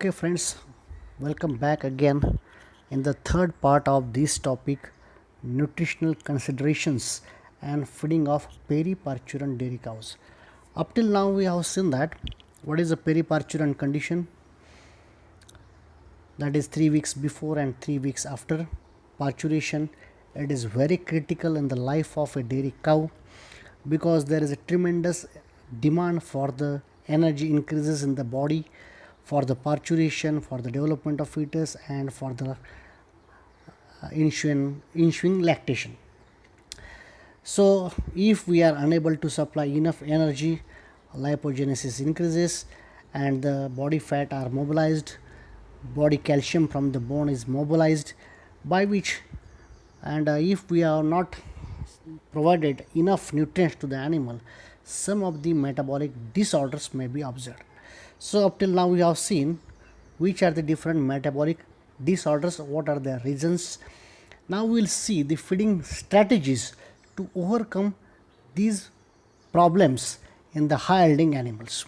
Okay, friends, welcome back again in the third part of this topic nutritional considerations and feeding of periparturient dairy cows. Up till now, we have seen that what is a periparturient condition, that is 3 weeks before and 3 weeks after parturition. It is very critical in the life of a dairy cow because there is a tremendous demand for the energy increases in the body for the parturition, for the development of fetus, and for the ensuing lactation. So, if we are unable to supply enough energy, lipogenesis increases and the body fat are mobilized, body calcium from the bone is mobilized, by which and if we are not provided enough nutrients to the animal, some of the metabolic disorders may be observed. So, up till now, we have seen which are the different metabolic disorders, what are their reasons. Now, we will see the feeding strategies to overcome these problems in the high yielding animals.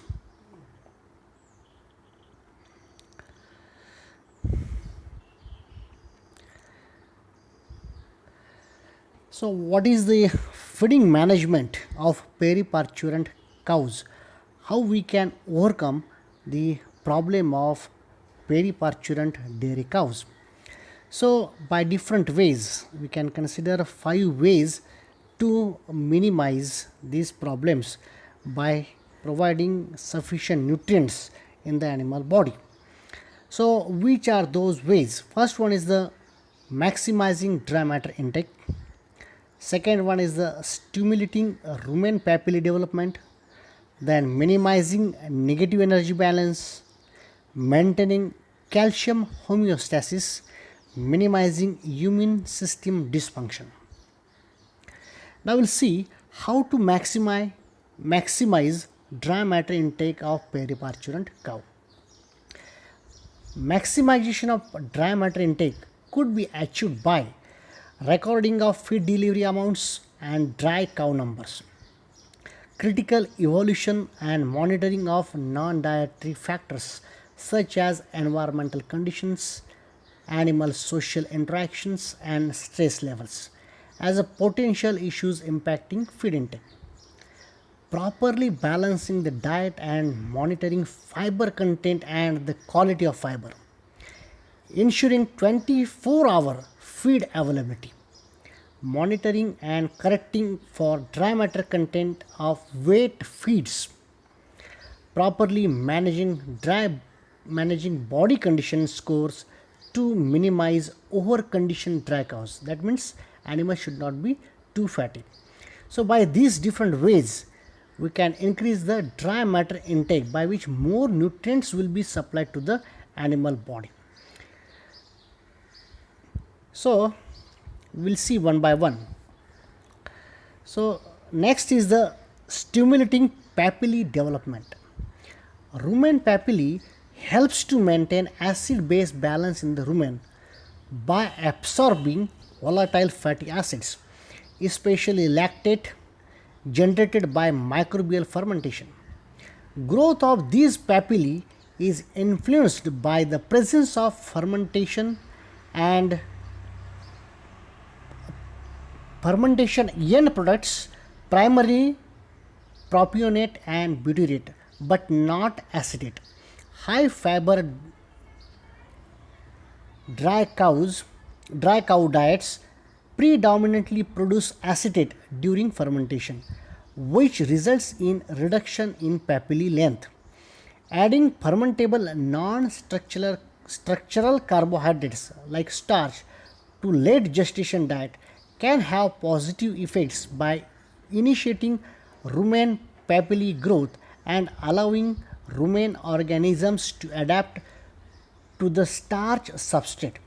So, what is the feeding management of periparturient cows? How we can overcome the problem of periparturient dairy cows? So, by different ways, we can consider 5 ways to minimize these problems by providing sufficient nutrients in the animal body. So, which are those ways? First one is the maximizing dry matter intake. Second one is the stimulating rumen papillae development, then minimizing negative energy balance, maintaining calcium homeostasis, minimizing immune system dysfunction. Now we'll see how to maximize dry matter intake of periparturient cow. Maximization of dry matter intake could be achieved by recording of feed delivery amounts and dry cow numbers, critical evolution and monitoring of non-dietary factors such as environmental conditions, animal social interactions and stress levels as a potential issues impacting feed intake. Properly balancing the diet and monitoring fiber content and the quality of fiber, ensuring 24-hour feed availability, monitoring and correcting for dry matter content of weight feeds, properly managing body condition scores to minimize over conditioned dry cows. That means animals should not be too fatty. So by these different ways we can increase the dry matter intake by which more nutrients will be supplied to the animal body. So we'll see one by one. So next is the stimulating papillae development. Rumen papillae helps to maintain acid base balance in the rumen by absorbing volatile fatty acids, especially lactate generated by microbial fermentation. Growth of these papillae is influenced by the presence of fermentation and fermentation end products, primarily propionate and butyrate, but not acetate. High fiber dry cow diets predominantly produce acetate during fermentation, which results in reduction in papillae length. Adding fermentable non-structural carbohydrates like starch to late gestation diet can have positive effects by initiating rumen papillae growth and allowing rumen organisms to adapt to the starch substrate.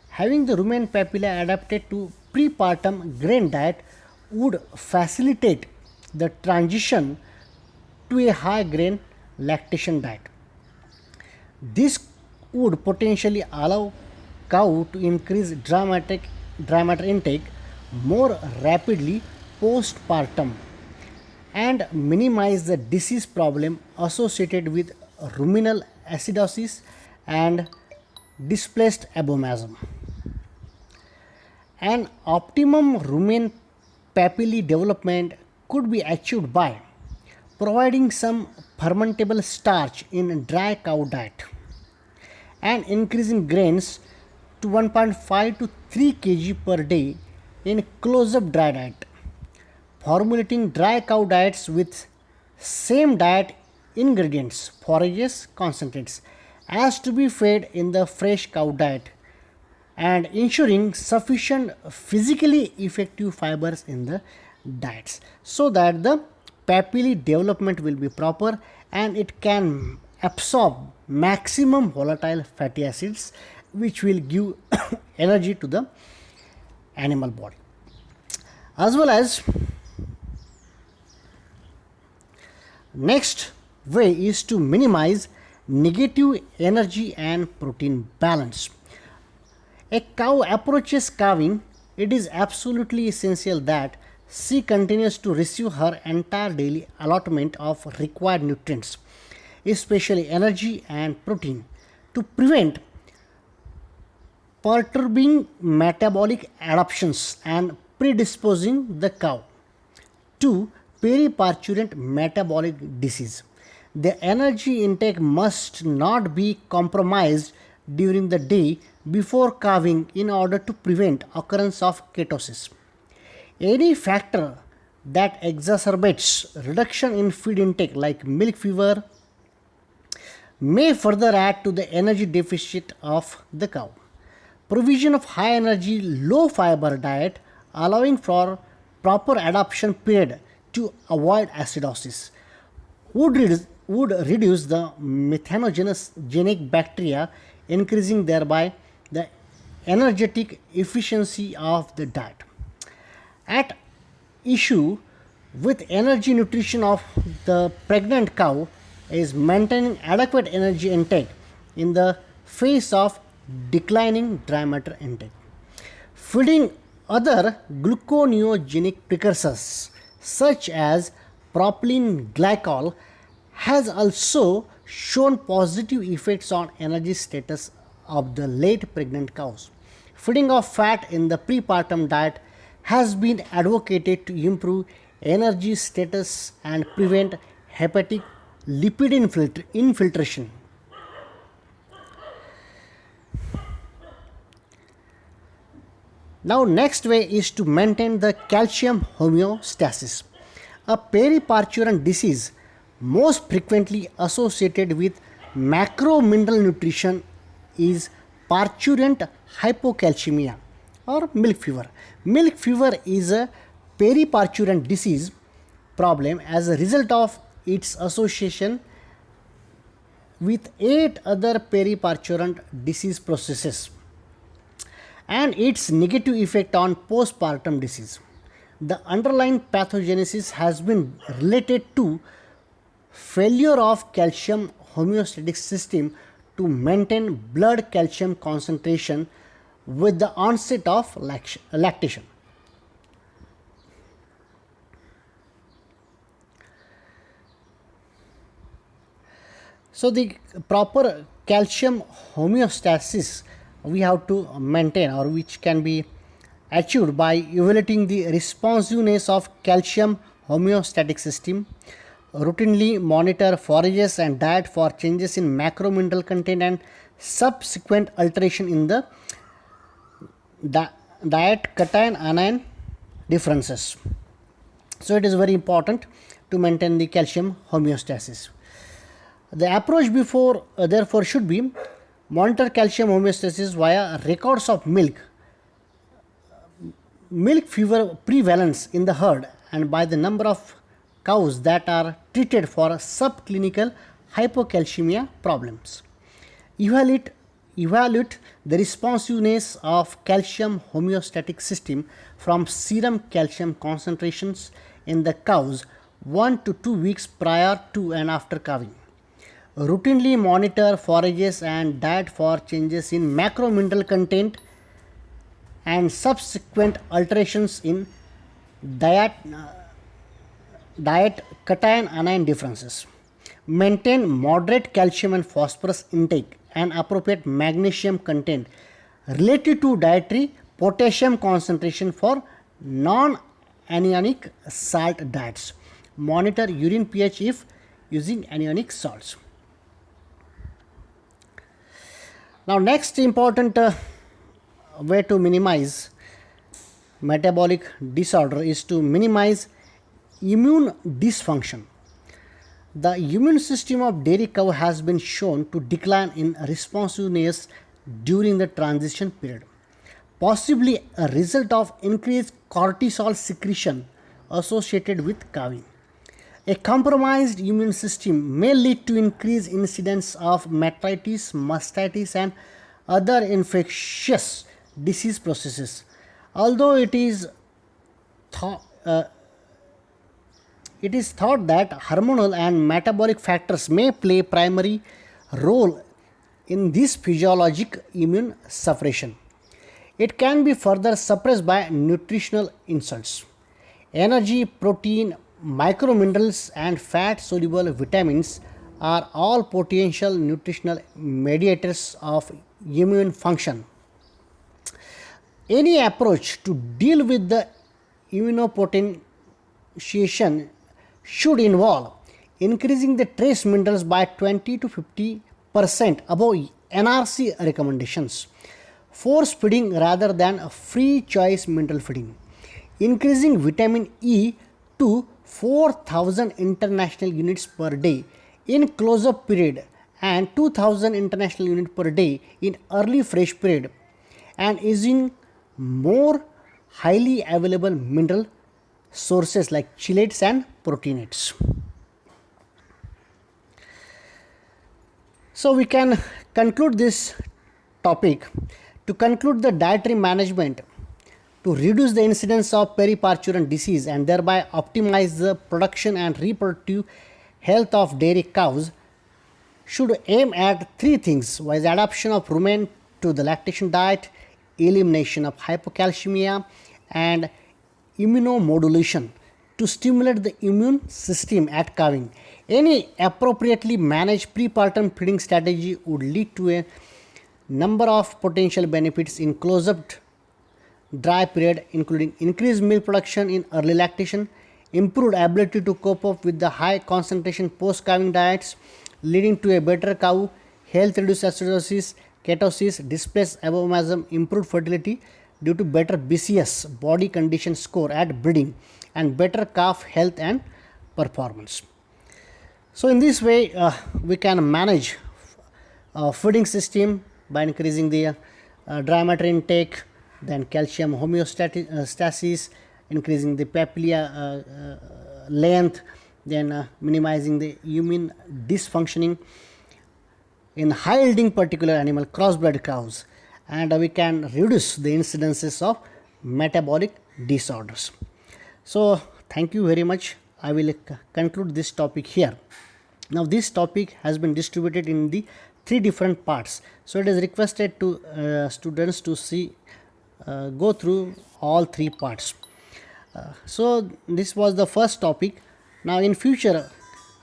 Having the rumen papillae adapted to prepartum grain diet would facilitate the transition to a high grain lactation diet. This would potentially allow cow to increase dry matter intake more rapidly postpartum and minimize the disease problem associated with ruminal acidosis and displaced abomasum. An optimum rumen papillae development could be achieved by providing some fermentable starch in dry cow diet and increasing grains to 1.5 to 3 kg per day in close-up dry diet. Formulating dry cow diets with same diet ingredients, forages, concentrates, as to be fed in the fresh cow diet and ensuring sufficient physically effective fibers in the diets so that the papillae development will be proper and it can absorb maximum volatile fatty acids which will give energy to the animal body. As well as next way is to minimize negative energy and protein balance. A cow approaches calving, it is absolutely essential that she continues to receive her entire daily allotment of required nutrients, especially energy and protein, to prevent perturbing metabolic adaptations and predisposing the cow to periparturient metabolic disease. The energy intake must not be compromised during the day before calving in order to prevent occurrence of ketosis. Any factor that exacerbates reduction in feed intake like milk fever may further add to the energy deficit of the cow. Provision of high energy, low fiber diet allowing for proper adaptation period to avoid acidosis would reduce the methanogenic bacteria, increasing thereby the energetic efficiency of the diet. At issue with energy nutrition of the pregnant cow is maintaining adequate energy intake in the face of declining dry matter intake. Feeding other gluconeogenic precursors such as propylene glycol has also shown positive effects on energy status of the late pregnant cows. Feeding of fat in the prepartum diet has been advocated to improve energy status and prevent hepatic lipid infiltration. Now next way is to maintain the calcium homeostasis. A periparturient disease most frequently associated with macromineral nutrition is parturient hypocalcemia or milk fever. Milk fever is a periparturient disease problem as a result of its association with 8 other periparturient disease processes and its negative effect on postpartum disease. The underlying pathogenesis has been related to failure of calcium homeostatic system to maintain blood calcium concentration with the onset of lactation. So the proper calcium homeostasis we have to maintain, or which can be achieved by evaluating the responsiveness of calcium homeostatic system, routinely monitor forages and diet for changes in macromineral content and subsequent alteration in the diet cation anion differences. So it is very important to maintain the calcium homeostasis. The approach before therefore should be monitor calcium homeostasis via records of milk fever prevalence in the herd and by the number of cows that are treated for subclinical hypocalcemia problems. Evaluate the responsiveness of calcium homeostatic system from serum calcium concentrations in the cows 1 to 2 weeks prior to and after calving. Routinely monitor forages and diet for changes in macromineral content and subsequent alterations in diet cation anion differences. Maintain moderate calcium and phosphorus intake and appropriate magnesium content related to dietary potassium concentration for non-anionic salt diets. Monitor urine pH if using anionic salts. Now, next important way to minimize metabolic disorder is to minimize immune dysfunction. The immune system of dairy cow has been shown to decline in responsiveness during the transition period, possibly a result of increased cortisol secretion associated with calving. A compromised immune system may lead to increased incidence of metritis, mastitis, and other infectious disease processes. Although thought, uh, it is thought that hormonal and metabolic factors may play primary role in this physiologic immune suppression. It can be further suppressed by nutritional insults. Energy, protein, microminerals, and fat soluble vitamins are all potential nutritional mediators of immune function. Any approach to deal with the immunopotentiation should involve increasing the trace minerals by 20 to 50% above NRC recommendations, force feeding rather than free choice mineral feeding, increasing vitamin E to 4,000 international units per day in close-up period and 2,000 international units per day in early fresh period, and using more highly available mineral sources like chelates and proteinates. So we can conclude this topic. To conclude, the dietary management to reduce the incidence of periparturient disease and thereby optimize the production and reproductive health of dairy cows should aim at three things: was adoption of rumen to the lactation diet, elimination of hypocalcemia, and immunomodulation to stimulate the immune system at calving. Any appropriately managed prepartum feeding strategy would lead to a number of potential benefits in close-up dry period, including increased milk production in early lactation, improved ability to cope up with the high concentration post-calving diets, leading to a better cow health, reduced acidosis, ketosis, displaced abomasum, improved fertility due to better BCS body condition score at breeding, and better calf health and performance. So in this way, we can manage feeding system by increasing the dry matter intake, then calcium homeostasis, increasing the papilla length, then minimizing the immune dysfunctioning in high yielding particular animal crossbred cows, and we can reduce the incidences of metabolic disorders. So thank you very much. I will conclude this topic here. Now this topic has been distributed in the three different parts, so it is requested to students to see go through all three parts. So this was the first topic. Now in future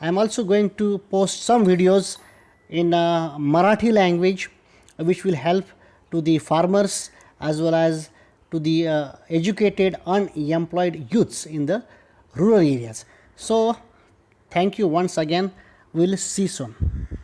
I am also going to post some videos in Marathi language, which will help to the farmers as well as to the educated unemployed youths in the rural areas. So thank you once again. We will see soon.